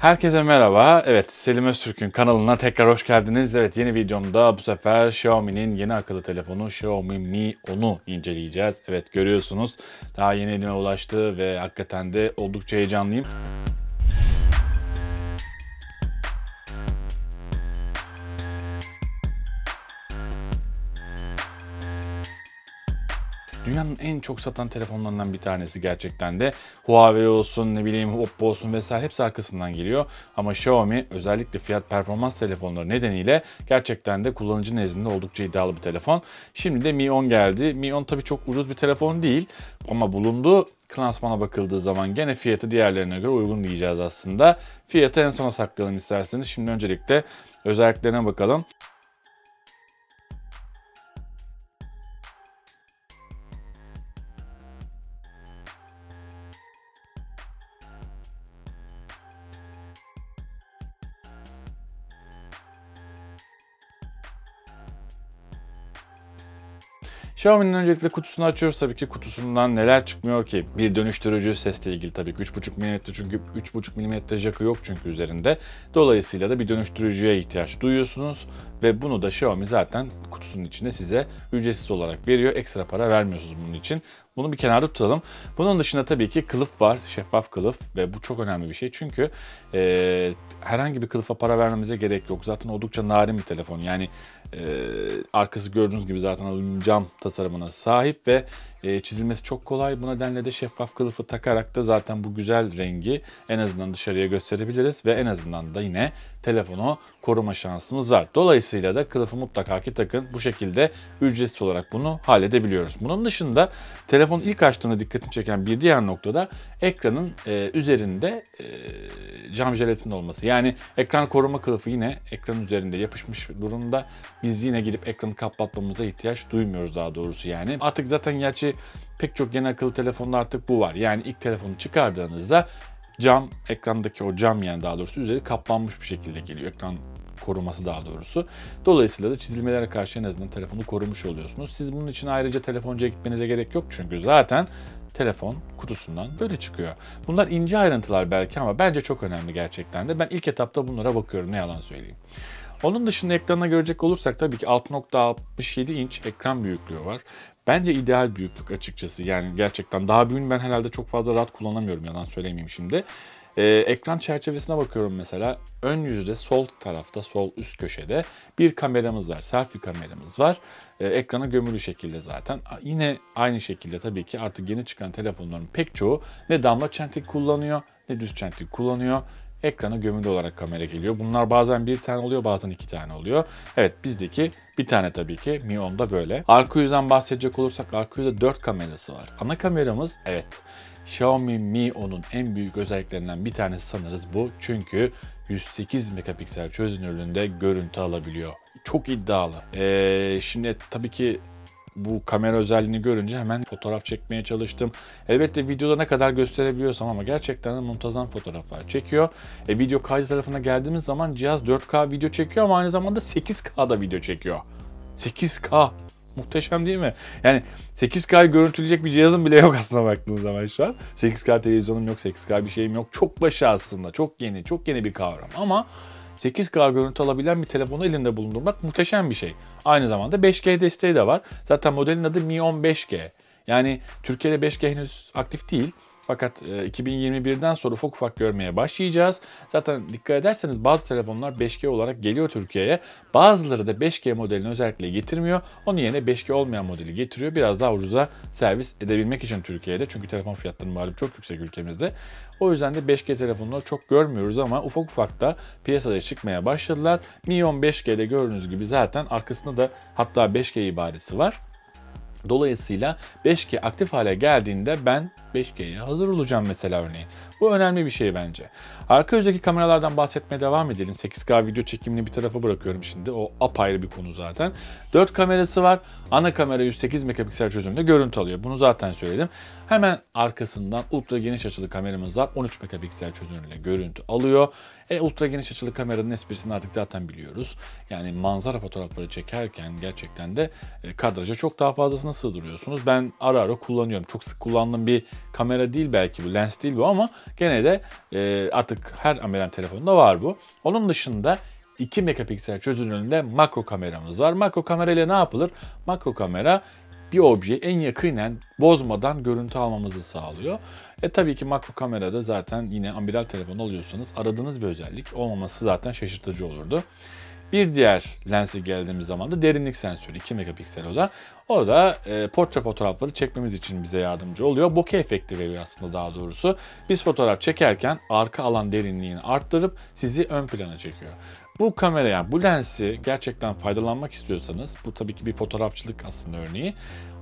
Herkese merhaba. Evet, Selim Öztürk'ün kanalına tekrar hoş geldiniz. Evet, yeni videomda bu sefer Xiaomi'nin yeni akıllı telefonu Xiaomi Mi 10'u inceleyeceğiz. Evet, görüyorsunuz daha yeni elime ulaştı ve hakikaten de oldukça heyecanlıyım. Dünyanın en çok satan telefonlarından bir tanesi gerçekten de. Huawei olsun, ne bileyim Oppo olsun vesaire hepsi arkasından geliyor. Ama Xiaomi özellikle fiyat performans telefonları nedeniyle gerçekten de kullanıcı nezdinde oldukça iddialı bir telefon. Şimdi de Mi 10 geldi. Mi 10 tabii çok ucuz bir telefon değil ama bulunduğu klasmana bakıldığı zaman gene fiyatı diğerlerine göre uygun diyeceğiz aslında. Fiyatı en sona saklayalım isterseniz. Şimdi öncelikle özelliklerine bakalım. Xiaomi'nin öncelikle kutusunu açıyoruz. Tabii ki kutusundan neler çıkmıyor ki? Bir dönüştürücü, sesle ilgili tabii ki 3.5 mm, çünkü 3.5 mm jack'ı yok çünkü üzerinde. Dolayısıyla da bir dönüştürücüye ihtiyaç duyuyorsunuz ve bunu da Xiaomi zaten kutusunun içinde size ücretsiz olarak veriyor. Ekstra para vermiyorsunuz bunun için. Bunu bir kenarda tutalım. Bunun dışında tabii ki kılıf var, şeffaf kılıf ve bu çok önemli bir şey çünkü herhangi bir kılıfa para vermemize gerek yok. Zaten oldukça narin bir telefon. Yani arkası gördüğünüz gibi zaten alüminyum cam tasarımına sahip ve çizilmesi çok kolay. Bu nedenle de şeffaf kılıfı takarak da zaten bu güzel rengi en azından dışarıya gösterebiliriz ve en azından da yine telefonu koruma şansımız var. Dolayısıyla da kılıfı mutlaka ki takın. Bu şekilde ücretsiz olarak bunu halledebiliyoruz. Bunun dışında telefon ilk açtığında dikkatimi çeken bir diğer noktada ekranın üzerinde cam jelatin olması. Yani ekran koruma kılıfı yine ekranın üzerinde yapışmış durumda. Biz yine gidip ekranı kapatmamıza ihtiyaç duymuyoruz daha doğrusu yani. Artık zaten gerçi pek çok yeni akıllı telefonda artık bu var. Yani ilk telefonu çıkardığınızda cam, ekrandaki o cam yani daha doğrusu üzeri kaplanmış bir şekilde geliyor. Ekran koruması daha doğrusu. Dolayısıyla da çizilmelere karşı en azından telefonu korumuş oluyorsunuz. Siz bunun için ayrıca telefoncuya gitmenize gerek yok çünkü zaten telefon kutusundan böyle çıkıyor. Bunlar ince ayrıntılar belki ama bence çok önemli gerçekten de. Ben ilk etapta bunlara bakıyorum, ne yalan söyleyeyim. Onun dışında ekranına görecek olursak tabii ki 6.67 inç ekran büyüklüğü var. Bence ideal büyüklük açıkçası. Yani gerçekten daha büyüğünü ben herhalde çok fazla rahat kullanamıyorum, yalan söylemeyeyim şimdi. Ekran çerçevesine bakıyorum mesela. Ön yüzde sol tarafta, sol üst köşede bir kameramız var. Selfie kameramız var. Ekrana gömülü şekilde zaten. Yine aynı şekilde tabii ki artık yeni çıkan telefonların pek çoğu ne damla çentik kullanıyor ne düz çentik kullanıyor. Ekrana gömülü olarak kamera geliyor. Bunlar bazen bir tane oluyor, bazen iki tane oluyor. Evet, bizdeki bir tane tabii ki. Mi 10'da böyle. Arka yüzden bahsedecek olursak arka yüzde 4 kamerası var. Ana kameramız evet Xiaomi Mi 10'un en büyük özelliklerinden bir tanesi sanırız bu. Çünkü 108 megapiksel çözünürlüğünde görüntü alabiliyor. Çok iddialı. Şimdi tabii ki bu kamera özelliğini görünce hemen fotoğraf çekmeye çalıştım. Elbette videoda ne kadar gösterebiliyorsam ama gerçekten de muntazam fotoğraflar çekiyor. Video kaydı tarafına geldiğimiz zaman cihaz 4K video çekiyor ama aynı zamanda 8K'da video çekiyor. 8K. Muhteşem değil mi? Yani 8K görüntüleyecek bir cihazım bile yok aslında baktığınız zaman şu an. 8K televizyonum yok, 8K bir şeyim yok. Çok başı aslında. Çok yeni bir kavram ama 8K görüntü alabilen bir telefonu elinde bulundurmak muhteşem bir şey. Aynı zamanda 5G desteği de var. Zaten modelin adı Mi 10 5G. Yani Türkiye'de 5G henüz aktif değil. Fakat 2021'den sonra ufak görmeye başlayacağız. Zaten dikkat ederseniz bazı telefonlar 5G olarak geliyor Türkiye'ye. Bazıları da 5G modelini özellikle getirmiyor. Onun yerine 5G olmayan modeli getiriyor. Biraz daha ucuza servis edebilmek için Türkiye'de. Çünkü telefon fiyatları malum çok yüksek ülkemizde. O yüzden de 5G telefonları çok görmüyoruz ama ufak da piyasaya çıkmaya başladılar. Mi 10 5G'de gördüğünüz gibi zaten arkasında da hatta 5G ibaresi var. Dolayısıyla 5G aktif hale geldiğinde ben 5G'ye hazır olacağım mesela örneğin. Bu önemli bir şey bence. Arka yüzdeki kameralardan bahsetmeye devam edelim. 8K video çekimini bir tarafa bırakıyorum şimdi. O apayrı bir konu zaten. 4 kamerası var. Ana kamera 108 megapiksel çözünürlüğünde görüntü alıyor. Bunu zaten söyledim. Hemen arkasından ultra geniş açılı kameramız var. 13 megapiksel çözünürlüğünde görüntü alıyor. Ultra geniş açılı kameranın esprisini artık zaten biliyoruz. Yani manzara fotoğrafları çekerken gerçekten de kadraja çok daha fazlasını sığdırıyorsunuz. Ben ara kullanıyorum. Çok sık kullandığım bir kamera değil belki bu, lens değil bu ama gene de artık her Amiral telefonunda var bu. Onun dışında 2 megapiksel çözünürlüğünde makro kameramız var. Makro kamera ile ne yapılır? Makro kamera bir objeyi en yakinen bozmadan görüntü almamızı sağlıyor. Tabii ki makro kamerada zaten yine amiral telefonu alıyorsanız aradığınız bir özellik olmaması zaten şaşırtıcı olurdu. Bir diğer lense geldiğimiz zaman da derinlik sensörü 2 megapiksel o da. O da portre fotoğrafları çekmemiz için bize yardımcı oluyor. Bokeh efekti veriyor aslında daha doğrusu. Biz fotoğraf çekerken arka alan derinliğini arttırıp sizi ön plana çekiyor. Bu kamera yani bu lensi gerçekten faydalanmak istiyorsanız bu tabii ki bir fotoğrafçılık aslında örneği.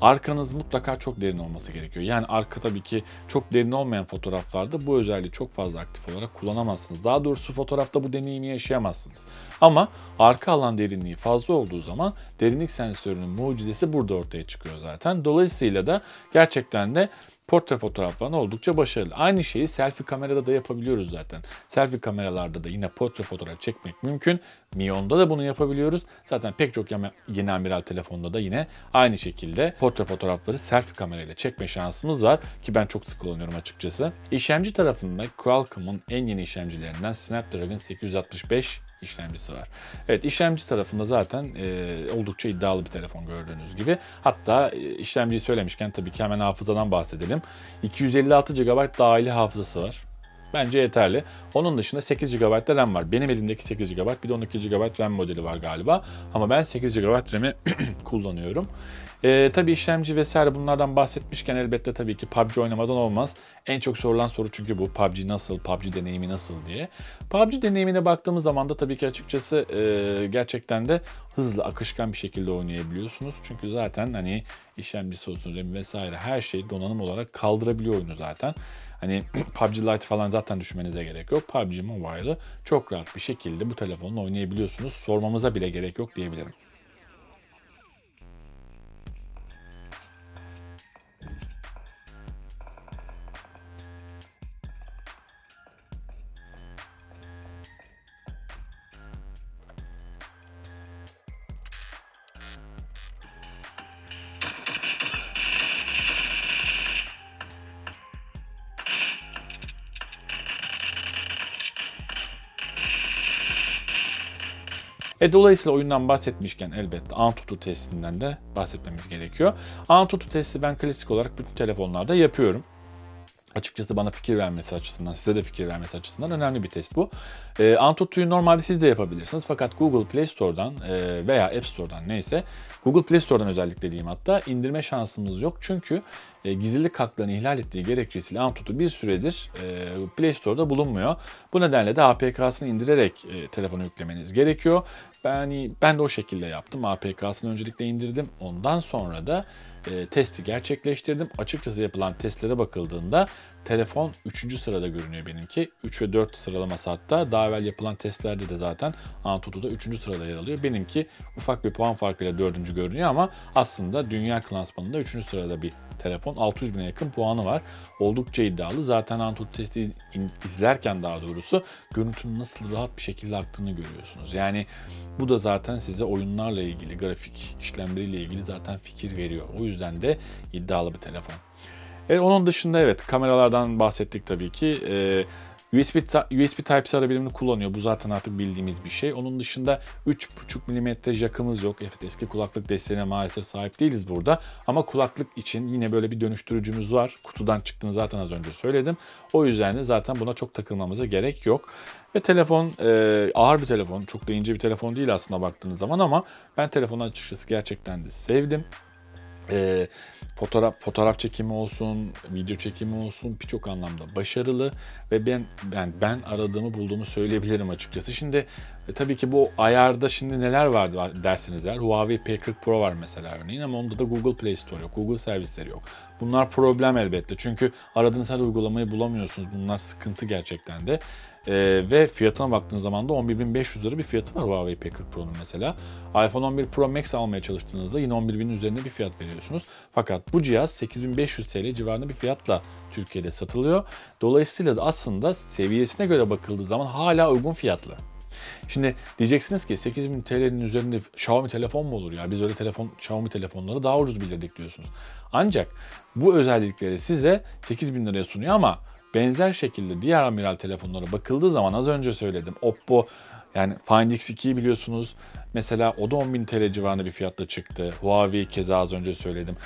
Arkanız mutlaka çok derin olması gerekiyor. Yani arka tabii ki çok derin olmayan fotoğraflarda bu özelliği çok fazla aktif olarak kullanamazsınız. Daha doğrusu fotoğrafta bu deneyimi yaşayamazsınız. Ama arka alan derinliği fazla olduğu zaman derinlik sensörünün mucizesi burada ortaya çıkıyor zaten. Dolayısıyla da gerçekten de portre fotoğraflarında oldukça başarılı. Aynı şeyi selfie kamerada da yapabiliyoruz zaten. Selfie kameralarda da yine portre fotoğraf çekmek mümkün. Mion'da da bunu yapabiliyoruz. Zaten pek çok yeni amiral telefonda da yine aynı şekilde portre fotoğrafları selfie kamerayla çekme şansımız var ki ben çok sık kullanıyorum açıkçası. İşlemci tarafında Qualcomm'un en yeni işlemcilerinden Snapdragon 865 işlemcisi var. Evet, işlemci tarafında zaten oldukça iddialı bir telefon gördüğünüz gibi. Hatta işlemciyi söylemişken tabii ki hemen hafızadan bahsedelim. 256 GB dahili hafızası var. Bence yeterli. Onun dışında 8 GB da RAM var. Benim elimdeki 8 GB, bir de 12 GB RAM modeli var galiba. Ama ben 8 GB RAM'i kullanıyorum. Tabii işlemci vesaire bunlardan bahsetmişken elbette tabii ki PUBG oynamadan olmaz. En çok sorulan soru çünkü bu. PUBG nasıl, PUBG deneyimi nasıl diye. PUBG deneyimine baktığımız zaman da tabii ki açıkçası gerçekten de hızlı, akışkan bir şekilde oynayabiliyorsunuz. Çünkü zaten hani işlemcisi olsun, RAM vesaire her şey donanım olarak kaldırabiliyor oyunu zaten. Hani PUBG Lite falan zaten düşünmenize gerek yok. PUBG Mobile'ı çok rahat bir şekilde bu telefonla oynayabiliyorsunuz. Sormamıza bile gerek yok diyebilirim. Dolayısıyla oyundan bahsetmişken elbette Antutu testinden de bahsetmemiz gerekiyor. Antutu testi ben klasik olarak bütün telefonlarda yapıyorum. Açıkçası bana fikir vermesi açısından, size de fikir vermesi açısından önemli bir test bu. Antutu'yu normalde siz de yapabilirsiniz. Fakat Google Play Store'dan veya App Store'dan neyse, Google Play Store'dan özellikle diyeyim hatta indirme şansımız yok. Çünkü gizlilik haklarını ihlal ettiği gerekçesiyle Antutu bir süredir Play Store'da bulunmuyor. Bu nedenle de APK'sını indirerek telefonu yüklemeniz gerekiyor. Ben de o şekilde yaptım. APK'sını öncelikle indirdim. Ondan sonra da testi gerçekleştirdim. Açıkçası yapılan testlere bakıldığında telefon 3. sırada görünüyor benimki. 3 ve 4 sıralaması hatta. Daha evvel yapılan testlerde de zaten Antutu'da 3. sırada yer alıyor. Benimki ufak bir puan farkıyla 4. görünüyor ama aslında dünya klasmanında 3. sırada bir telefon. 600 bine yakın puanı var. Oldukça iddialı. Zaten Antutu testi izlerken daha doğrusu görüntünün nasıl rahat bir şekilde aktığını görüyorsunuz. Yani bu da zaten size oyunlarla ilgili, grafik işlemleriyle ilgili zaten fikir veriyor. O yüzden de iddialı bir telefon. Onun dışında evet kameralardan bahsettik tabii ki. USB Type-C arabirimi kullanıyor. Bu zaten artık bildiğimiz bir şey. Onun dışında 3.5 mm jackımız yok. Evet, eski kulaklık desteğine maalesef sahip değiliz burada. Ama kulaklık için yine böyle bir dönüştürücümüz var. Kutudan çıktığını zaten az önce söyledim. O yüzden de zaten buna çok takılmamıza gerek yok. Ve telefon ağır bir telefon. Çok da ince bir telefon değil aslında baktığınız zaman ama ben telefonu açıkçası gerçekten de sevdim. Fotoğraf çekimi olsun, video çekimi olsun birçok anlamda başarılı ve ben aradığımı bulduğumu söyleyebilirim açıkçası. Şimdi tabii ki bu ayarda şimdi neler var derseniz eğer Huawei P40 Pro var mesela örneğin ama onda da Google Play Store yok, Google servisleri yok. Bunlar problem elbette çünkü aradığınız her uygulamayı bulamıyorsunuz. Bunlar sıkıntı gerçekten de. Ve fiyatına baktığınız zaman da 11.500 lira bir fiyatı var Huawei P40 Pro'nun mesela. iPhone 11 Pro Max almaya çalıştığınızda yine 11.000'in üzerinde bir fiyat veriyorsunuz. Fakat bu cihaz 8.500 TL civarında bir fiyatla Türkiye'de satılıyor. Dolayısıyla da aslında seviyesine göre bakıldığı zaman hala uygun fiyatlı. Şimdi diyeceksiniz ki 8.000 TL'nin üzerinde Xiaomi telefon mu olur ya? Biz öyle Xiaomi telefonları daha ucuz bilirdik diyorsunuz. Ancak bu özellikleri size 8.000 liraya sunuyor ama benzer şekilde diğer amiral telefonlara bakıldığı zaman az önce söyledim. Oppo yani Find X2'yi biliyorsunuz. Mesela o da 10.000 TL civarında bir fiyatla çıktı. Huawei keza az önce söyledim.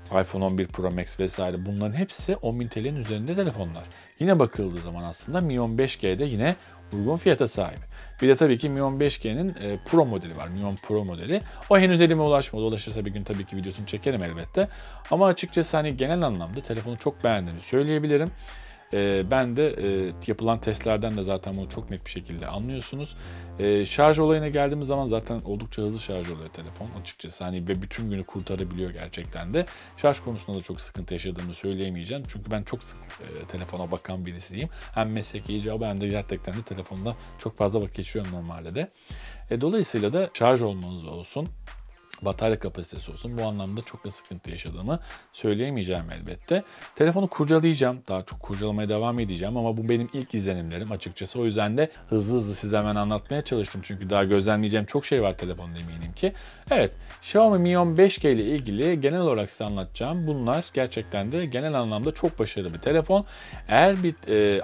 iPhone 11 Pro Max vesaire bunların hepsi 10.000 TL'nin üzerinde telefonlar. Yine bakıldığı zaman aslında Mi 15G'de yine uygun fiyata sahip. Bir de tabii ki Mi 15G'nin Pro modeli var. Mi 10 Pro modeli. O henüz elime ulaşmadı. Ulaşırsa bir gün tabii ki videosunu çekerim elbette. Ama açıkçası hani genel anlamda telefonu çok beğendiğimi söyleyebilirim. Ben de yapılan testlerden de zaten bunu çok net bir şekilde anlıyorsunuz. Şarj olayına geldiğimiz zaman zaten oldukça hızlı şarj oluyor telefon açıkçası. Hani ve bütün günü kurtarabiliyor gerçekten de. Şarj konusunda da çok sıkıntı yaşadığımı söyleyemeyeceğim. Çünkü ben çok sık telefona bakan birisiyim. Hem mesleki icabı hem de gerçekten de telefonda çok fazla vakit geçiriyorum normalde de. Dolayısıyla da şarj olmanız olsun, batarya kapasitesi olsun. Bu anlamda çok da sıkıntı yaşadığımı söyleyemeyeceğim elbette. Telefonu kurcalayacağım. Daha çok kurcalamaya devam edeceğim ama bu benim ilk izlenimlerim açıkçası. O yüzden de hızlı size hemen anlatmaya çalıştım. Çünkü daha gözlemleyeceğim çok şey var telefonda eminim ki. Evet, Xiaomi Mi 15G ile ilgili genel olarak size anlatacağım. Bunlar gerçekten de genel anlamda çok başarılı bir telefon. Eğer bir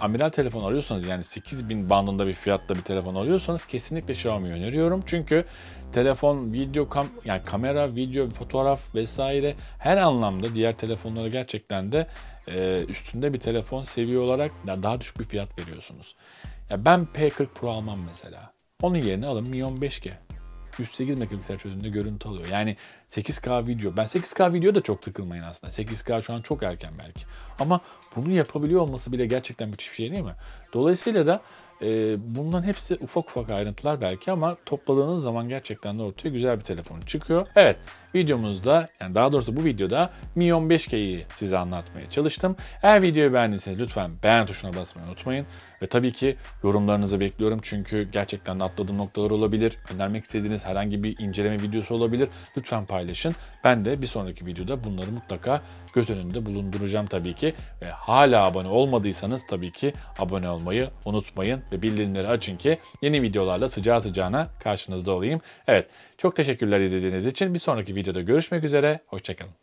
amiral telefon arıyorsanız yani 8.000 bandında bir fiyatta bir telefon arıyorsanız kesinlikle Xiaomi'yi öneriyorum. Çünkü telefon, yani kamera, video, fotoğraf vesaire her anlamda diğer telefonlara gerçekten de üstünde bir telefon seviye olarak daha düşük bir fiyat veriyorsunuz. Ya ben P40 Pro almam mesela. Onun yerine alın Mi 15G. 108 megapiksel çözünürlükte görüntü alıyor. Yani 8K video. Ben 8K video da çok sıkılmayın aslında. 8K şu an çok erken belki. Ama bunu yapabiliyor olması bile gerçekten müthiş bir şey değil mi? Dolayısıyla da bunların hepsi ufak ayrıntılar belki ama topladığınız zaman gerçekten de ortaya güzel bir telefon çıkıyor. Evet, videomuzda yani daha doğrusu bu videoda Mi 15G'yi size anlatmaya çalıştım. Eğer videoyu beğendiyseniz lütfen beğen tuşuna basmayı unutmayın. Ve tabii ki yorumlarınızı bekliyorum çünkü gerçekten de atladığım noktalar olabilir. Önermek istediğiniz herhangi bir inceleme videosu olabilir. Lütfen paylaşın. Ben de bir sonraki videoda bunları mutlaka göz önünde bulunduracağım tabii ki. Ve hala abone olmadıysanız tabii ki abone olmayı unutmayın. Ve bildirimleri açın ki yeni videolarla sıcağı sıcağına karşınızda olayım. Evet, çok teşekkürler izlediğiniz için. Bir sonraki videoda görüşmek üzere. Hoşça kalın.